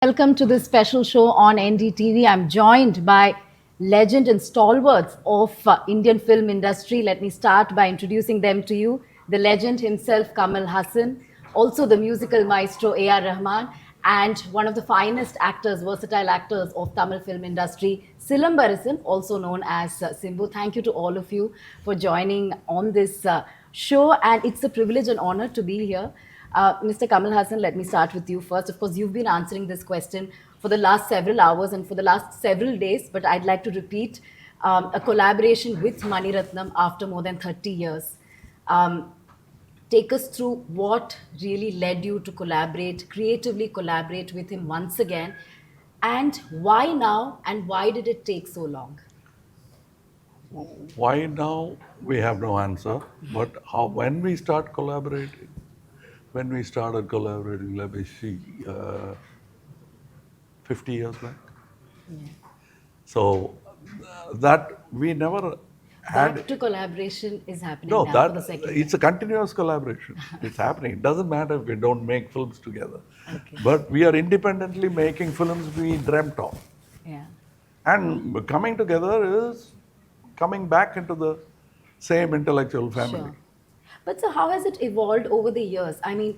Welcome to this special show on NDTV. I'm joined by legend and stalwarts of Indian film industry. Let me start by introducing them to you. The legend himself, Kamal Haasan, also the musical maestro A.R. Rahman, and one of the finest actors, versatile actors of Tamil film industry, Silambarasan, also known as Simbu. Thank you to all of you for joining on this show, and it's a privilege and honor to be here. Mr. Kamal Hassan, let me start with you first. Of course, you've been answering this question for the last several hours and for the last several days, but I'd like to repeat a collaboration with Mani Ratnam after more than 30 years. Take us through what really led you to creatively collaborate with him once again, and why now, and why did it take so long? Why now? We have no answer. But when we start collaborating, let me see, 50 years back. Yeah. So that we never had. That to collaboration is happening No, now that for the second it's a continuous collaboration. It's happening. It doesn't matter if we don't make films together. Okay. But we are independently making films we dreamt of. Yeah. And coming together is coming back into the same intellectual family. Sure. But so how has it evolved over the years? I mean,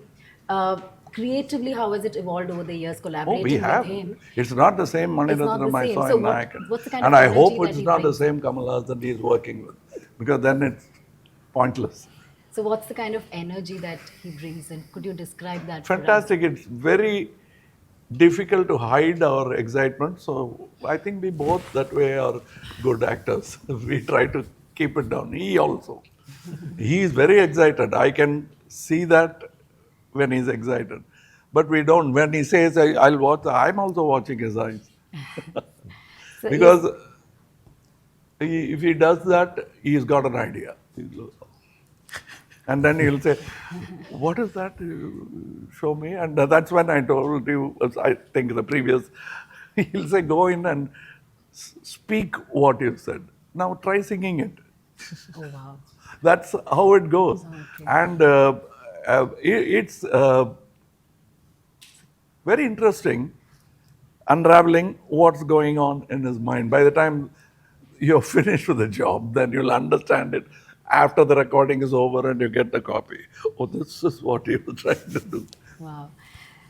creatively, how has it evolved over the years Oh, collaborating we have. with him? It's not the same Mani It's not the Ratnam I same. saw So in Nayakan. what's the kind And of I energy hope that it's he not the brings? same Kamal Haasan he's working with, because then it's pointless. So what's the kind of energy that he brings in? Could you describe that for us? Fantastic. It's very difficult to hide our excitement. So I think we both that way are good actors. We try to keep it down. He also. He is very excited. I can see that when he's excited. But we don't. When he says, I'll watch, I'm also watching his eyes. So Because if he does that, he's got an idea. And then he'll say, what is that? Show me. And that's when I told you, I think the previous, he'll say, go in and speak what you said. Now try singing it. oh wow. That's how it goes. Okay. And it's very interesting unraveling what's going on in his mind. By the time you're finished with the job, then you'll understand it after the recording is over and you get the copy. Oh, this is what he was trying to do. Wow.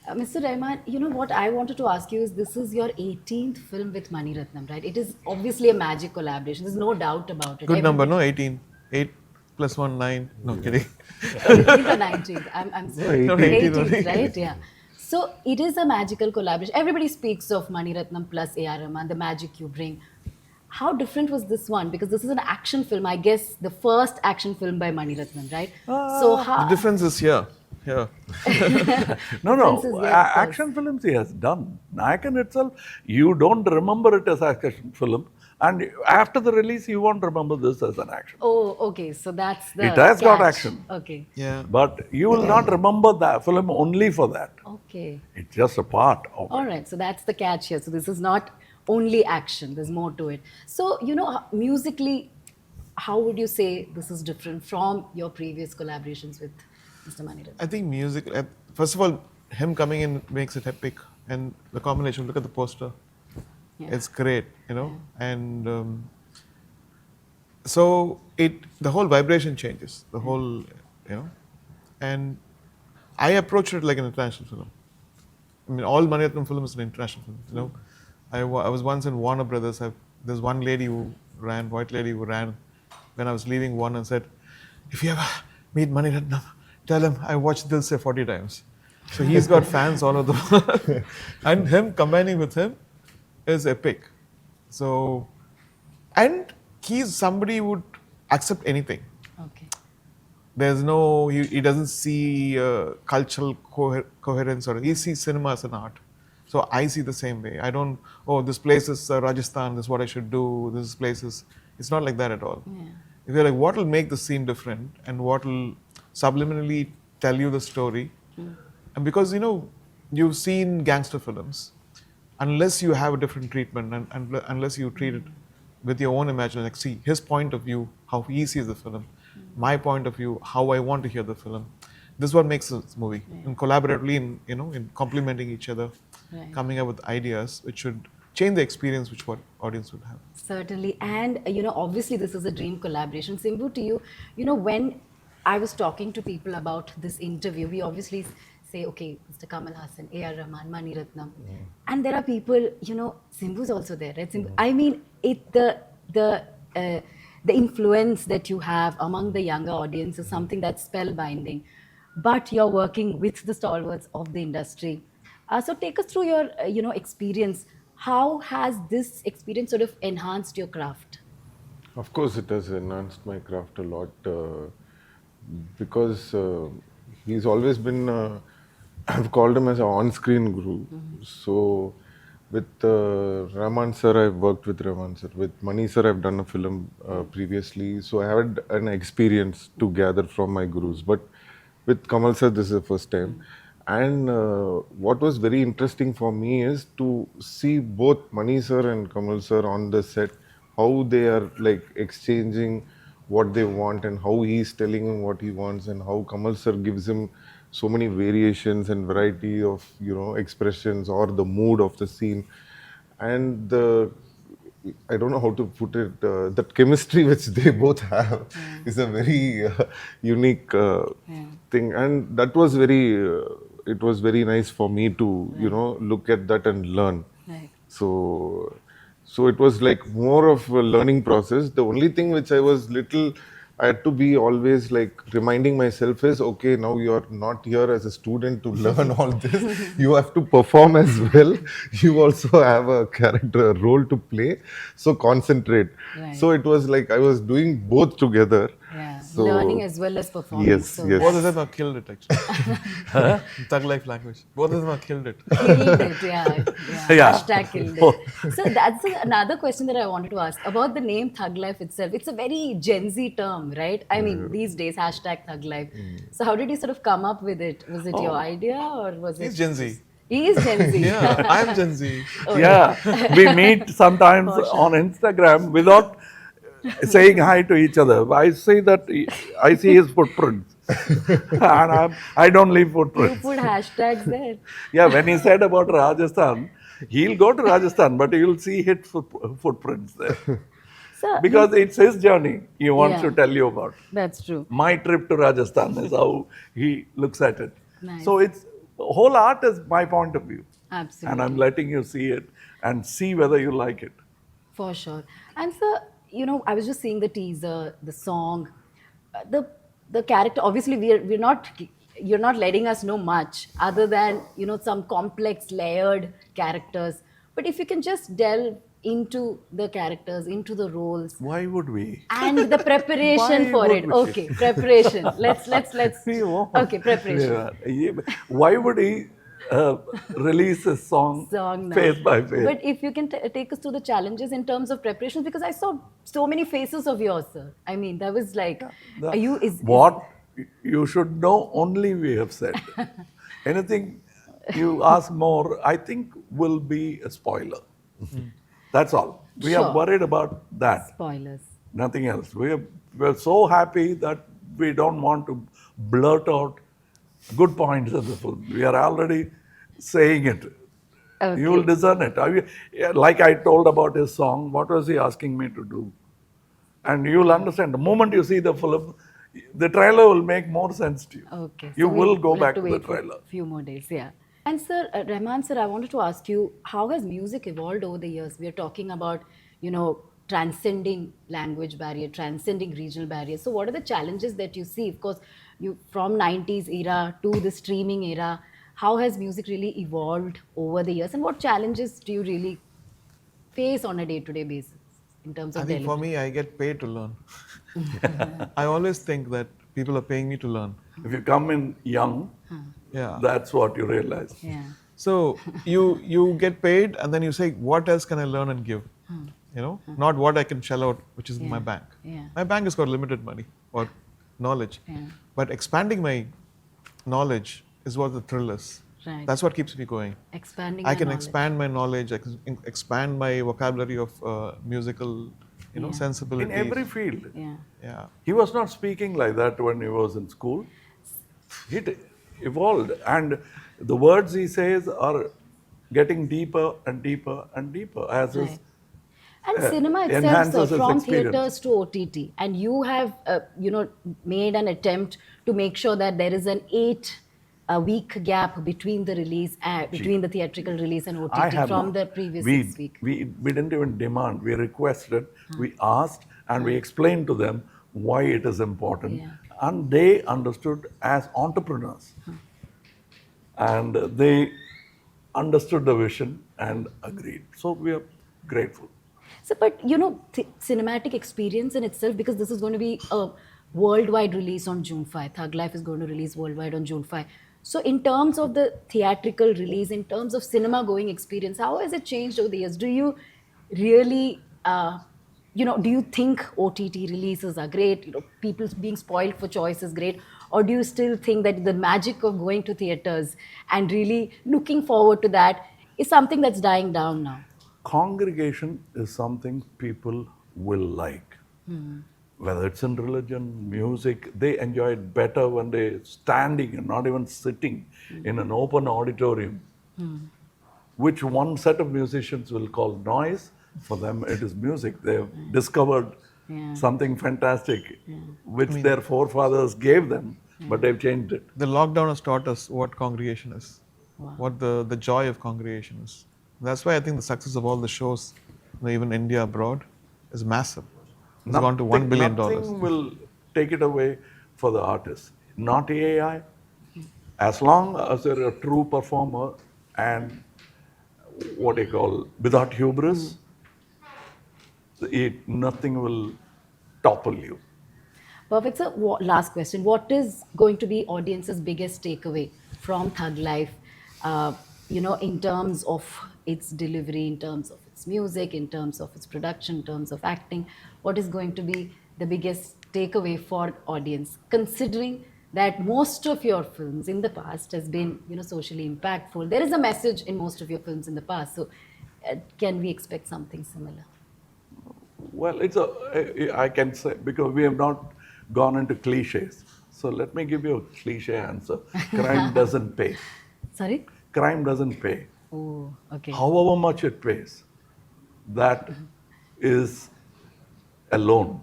Mr. Rahman, you know what I wanted to ask you is this is your 18th film with Mani Ratnam, right? It is obviously a magic collaboration. There's no doubt about it. Good number, no? 18. 8 plus 1, 9. No, kidding. 18th or 19th. I'm sorry. No, 18th 18th, right? Yeah. So it is a magical collaboration. Everybody speaks of Mani Ratnam plus A.R. Rahman, the magic you bring. How different was this one? Because this is an action film, I guess the first action film by Mani Ratnam, right? So how... The difference is here. Here. No. Difference is there, of course. Action films he has done. Nayakan itself, you don't remember it as action film. And after the release, you won't remember this as an action. Oh, okay. So that's the It has got catch. action. Okay. Yeah. But you will not remember that film only for that. Okay. It's just a part of All it. right. So that's the catch here. So this is not only action. There's more to it. So, you know, musically, how would you say this is different from your previous collaborations with Mr. Mani Ratnam? I think music, first of all, him coming in makes it epic. And the combination, look at the poster. Yeah. It's great, you know. And so the whole vibration changes, the whole, you know. And I approached it like an international film. I mean, all Mani Ratnam film is an international film, you know. I was once in Warner Brothers. There's one lady white lady who ran when I was leaving Warner and said, if you ever meet Mani Ratnam, tell him I watched Dil Se 40 times. So he's got fans all over the world. And him combining with him is epic. So, and he's somebody who would accept anything. Okay. There's no, he doesn't see cultural coherence, or he sees cinema as an art. So I see the same way. I don't, this place is Rajasthan, this is what I should do, this place is, it's not like that at all. Yeah. If you're like, what will make the scene different and what will subliminally tell you the story? And because, you know, you've seen gangster films, unless you have a different treatment and unless you treat it with your own imagination, like see his point of view, how he sees the film, my point of view, how I want to hear the film. This is what makes this movie. And collaboratively, in complementing each other. Right. coming up with ideas which should change the experience which what audience would have. Certainly. And, obviously this is a dream collaboration. Simbu, to you, when I was talking to people about this interview, we obviously say, okay, Mr. Kamal Haasan, A.R. Rahman, Mani Ratnam. And there are people, Simbu's also there, right? Simbu, I mean, the influence that you have among the younger audience is something that's spellbinding. But you're working with the stalwarts of the industry. So take us through your, experience. How has this experience sort of enhanced your craft? Of course, it has enhanced my craft a lot because he's always been, I've called him as an on-screen guru. So with Rahman sir, I've worked with Rahman sir. With Mani sir, I've done a film previously. So I had an experience to gather from my gurus. But with Kamal sir, this is the first time. And what was very interesting for me is to see both Mani sir and Kamal sir on the set, how they are like exchanging what they want and how he's telling him what he wants, and how Kamal sir gives him so many variations and variety of expressions or the mood of the scene. And I don't know how to put it, that chemistry which they both have is a very unique thing, and that was it was very nice for me to look at that and learn. Right. So it was like more of a learning process. The only thing which I had to be always like reminding myself is, okay, now you're not here as a student to learn all this. You have to perform as well. You also have a character role to play. So concentrate. Right. So it was like I was doing both together. Yeah. So- Learning as well as performing. Yes, So yes. Both of them have killed it actually. Thug life language. Both of them have killed it. Killed it, yeah. Yeah. Hashtag killed it. So that's another question that I wanted to ask about the name Thug Life itself. It's a very Gen Z term, right? I mean, these days, hashtag Thug Life. So how did you sort of come up with it? Was it your idea or was it? He's Gen Z. He is Gen Z. Yeah, I'm Gen Z. Yeah, we meet sometimes on Instagram without saying hi to each other. I see his footprints, and I don't leave You footprints. put hashtags there. Yeah, when he said about Rajasthan, he'll go to Rajasthan, but you'll see his footprints there So because it's his journey. He wants Yeah. to tell you about. that's true. My trip to Rajasthan is how he looks at it. Nice. So it's whole art is my point of view, Absolutely. and I'm letting you see it and see whether you like it. For sure. And so, I was just seeing the teaser, the song, the character. Obviously, you're not letting us know much other than, some complex, layered characters. But if you can just delve into the characters, into the roles, Why would we? and the preparation Why for would it. we? Okay, preparation. Let's. We won't. Okay, preparation. Yeah. Why would he release a song Song now. face by face? But if you can take us through the challenges in terms of preparations, because I saw so many faces of yours, sir. I mean, that was like, are you? What you should know only we have said. Anything you ask more, I think will be a spoiler. That's all. We Sure. are worried about that. Spoilers. Nothing else. We're so happy that we don't want to blurt out good points of the film. We are already saying it. Okay. You will discern it. Like I told about his song, what was he asking me to do? And you'll understand. The moment you see the film, the trailer will make more sense to you. Okay. You so will go we'll back have to the wait for trailer. a few more days, yeah. And sir, Rahman sir, I wanted to ask you, how has music evolved over the years? We are talking about, transcending language barrier, transcending regional barriers. So what are the challenges that you see? Of course, you from 90s era to the streaming era, how has music really evolved over the years? And what challenges do you really face on a day-to-day basis in terms of I think for delivery? me, I get paid to learn. I always think that people are paying me to learn. If you come in young, Yeah. that's what you realize. Yeah. So you get paid and then you say, what else can I learn and give? Not what I can shell out, which is in my bank. Yeah. My bank has got limited money or knowledge. Yeah. But expanding my knowledge is what the thrill is. Right. That's what keeps me going. Expanding I my can knowledge. expand my knowledge, I can expand my vocabulary of musical, Yeah. sensibility. In every field. Yeah. Yeah. He was not speaking like that when he was in school. It evolved. And the words he says are getting deeper and deeper and deeper as Right. his And cinema itself, enhances sir, its from experience. theatres to OTT, and you have, made an attempt to make sure that there is an 8 week gap between the release, between the theatrical release and I OTT have from not. the previous we, 6 week. we didn't even demand. We requested, we asked, and we explained to them why it is important. Yeah. And they understood as entrepreneurs. And they understood the vision and agreed. So we are grateful. So, but cinematic experience in itself, because this is going to be a worldwide release on June 5. Thug Life is going to release worldwide on June 5. So, in terms of the theatrical release, in terms of cinema going experience, how has it changed over the years? Do you really, do you think OTT releases are great? People being spoiled for choice is great, or do you still think that the magic of going to theaters and really looking forward to that is something that's dying down now? Congregation is something people will like. Whether it's in religion, music, they enjoy it better when they're standing and not even sitting in an open auditorium, which one set of musicians will call noise. For them, it is music. They've discovered something fantastic, which their forefathers gave them, but they've changed it. The lockdown has taught us what congregation is, what the joy of congregation is. That's why I think the success of all the shows, even India abroad, is massive. It's gone to $1 billion. Nothing will take it away for the artist. Not AI. As long as you're a true performer and what they call without hubris, nothing will topple you. Perfect, sir. Last question. What is going to be audience's biggest takeaway from Thug Life, in terms of its delivery, in terms of its music, in terms of its production, in terms of acting? What is going to be the biggest takeaway for audience, considering that most of your films in the past has been, socially impactful? There is a message in most of your films in the past. So can we expect something similar? Well, I can say, because we have not gone into cliches. So let me give you a cliche answer. Crime doesn't pay. Sorry? Crime doesn't pay. Oh, okay. However much it pays, that is a loan,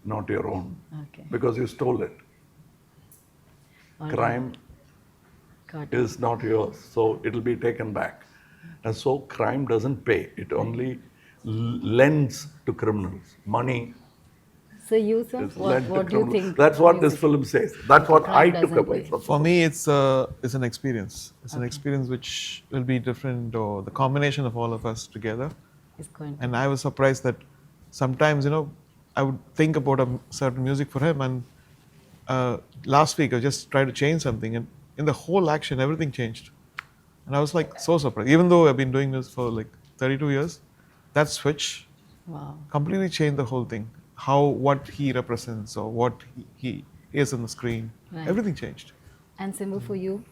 not your own, Okay. because you stole it. All right. Crime Got it. is not yours, so it'll be taken back. And so crime doesn't pay. It only lends to criminals. Money So you, sir, is what lent to do you criminals. think? That's what this film says. That's what I Crime took doesn't away pay. from For it. me, it's an experience. It's an experience which will be different, or the combination of all of us together. Is going to And I was surprised that sometimes, I would think about a certain music for him, and last week I just tried to change something, and in the whole action, everything changed. And I was like so surprised. Even though I've been doing this for like 32 years, that switch wow. completely changed the whole thing. What he represents, or what he is on the screen, Right. everything changed. And Simbu, for you?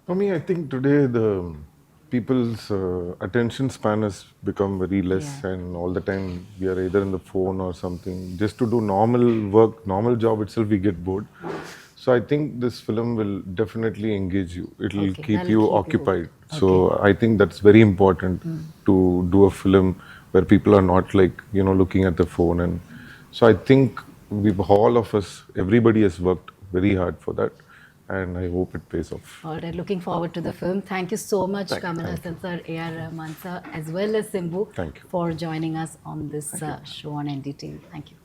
For me, I think today the people's attention span has become very less, and all the time we are either in the phone or something. Just to do normal work, normal job itself, we get bored. So I think this film will definitely engage you. It will Okay, keep that'll you keep you occupied. hooked. So I think that's very important to do a film where people are not looking at the phone. And so I think all of us, everybody has worked very hard for that. And I hope it pays off. All right, looking forward to the film. Thank you so much, Kamal Haasan sir, A.R. Rahman sir, as well as Simbu, Thank you. for joining us on this show on NDTV. Thank you.